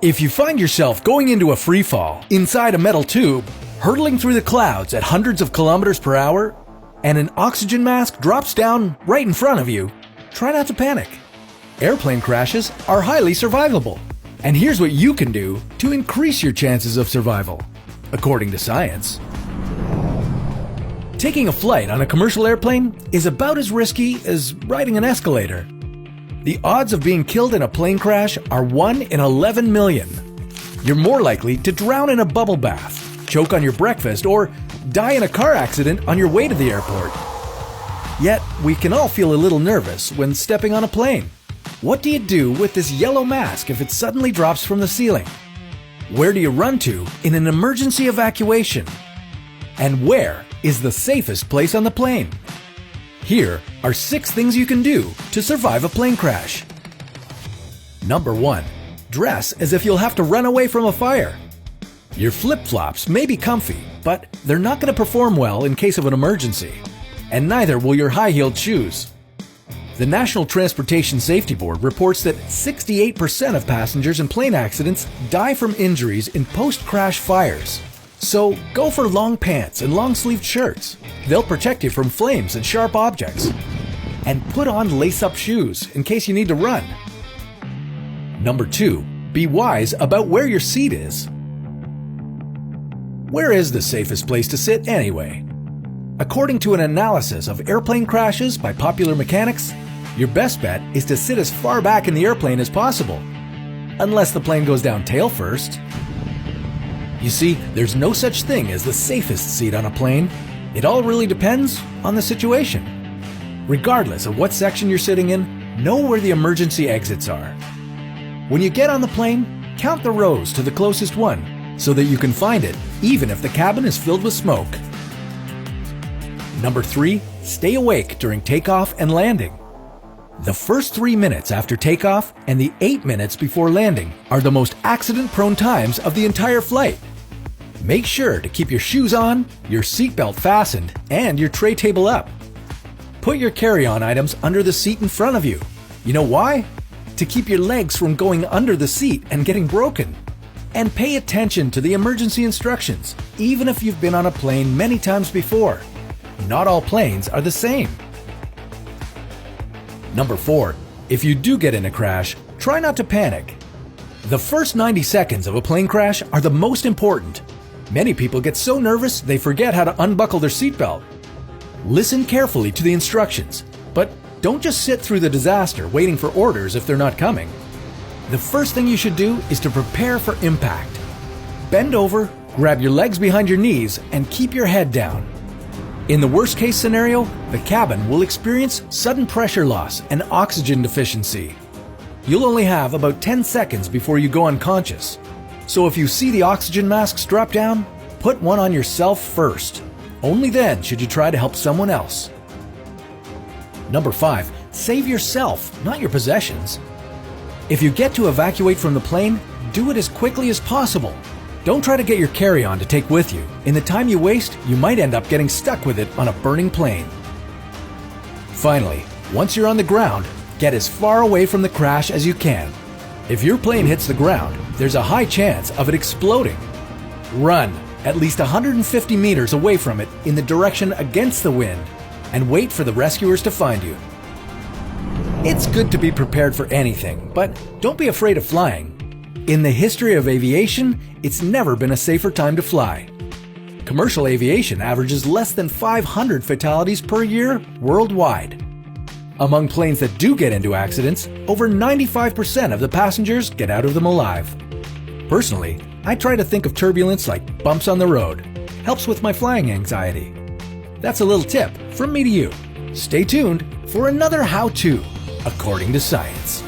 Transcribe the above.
If you find yourself going into a free fall inside a metal tube, hurtling through the clouds at hundreds of kilometers per hour, and an oxygen mask drops down right in front of you, try not to panic. Airplane crashes are highly survivable, and here's what you can do to increase your chances of survival, according to science. Taking a flight on a commercial airplane is about as risky as riding an escalator. The odds of being killed in a plane crash are 1 in 11 million. You're more likely to drown in a bubble bath, choke on your breakfast, or die in a car accident on your way to the airport. Yet, we can all feel a little nervous when stepping on a plane. What do you do with this yellow mask if it suddenly drops from the ceiling? Where do you run to in an emergency evacuation? And where is the safest place on the plane? Here are 6 things you can do to survive a plane crash. Number 1. Dress as if you'll have to run away from a fire. Your flip-flops may be comfy, but they're not going to perform well in case of an emergency, and neither will your high-heeled shoes. The National Transportation Safety Board reports that 68% of passengers in plane accidents die from injuries in post-crash fires. So go for long pants and long-sleeved shirts. They'll protect you from flames and sharp objects. And put on lace-up shoes in case you need to run. Number 2. Be wise about where your seat is. Where is the safest place to sit anyway? According to an analysis of airplane crashes by Popular Mechanics, your best bet is to sit as far back in the airplane as possible, unless the plane goes down tail first. You see, there's no such thing as the safest seat on a plane. It all really depends on the situation. Regardless of what section you're sitting in, know where the emergency exits are. When you get on the plane, count the rows to the closest one so that you can find it, even if the cabin is filled with smoke. Number 3, stay awake during takeoff and landing. The first 3 minutes after takeoff and the 8 minutes before landing are the most accident-prone times of the entire flight. Make sure to keep your shoes on, your seatbelt fastened, and your tray table up. Put your carry-on items under the seat in front of you. You know why? To keep your legs from going under the seat and getting broken. And pay attention to the emergency instructions, even if you've been on a plane many times before. Not all planes are the same. Number 4. If you do get in a crash, try not to panic. The first 90 seconds of a plane crash are the most important. Many people get so nervous they forget how to unbuckle their seatbelt. Listen carefully to the instructions, but don't just sit through the disaster waiting for orders if they're not coming. The first thing you should do is to prepare for impact. Bend over, grab your legs behind your knees, and keep your head down. In the worst-case scenario, the cabin will experience sudden pressure loss and oxygen deficiency. You'll only have about 10 seconds before you go unconscious. So if you see the oxygen masks drop down, put one on yourself first. Only then should you try to help someone else. Number 5. Save yourself, not your possessions. If you get to evacuate from the plane, do it as quickly as possible. Don't try to get your carry-on to take with you. In the time you waste, you might end up getting stuck with it on a burning plane. Finally, once you're on the ground, get as far away from the crash as you can. If your plane hits the ground, there's a high chance of it exploding. Run at least 150 meters away from it in the direction against the wind and wait for the rescuers to find you. It's good to be prepared for anything, but don't be afraid of flying. In the history of aviation, it's never been a safer time to fly. Commercial aviation averages less than 500 fatalities per year worldwide. Among planes that do get into accidents, over 95% of the passengers get out of them alive. Personally, I try to think of turbulence like bumps on the road. Helps with my flying anxiety. That's a little tip from me to you. Stay tuned for another how-to, according to science.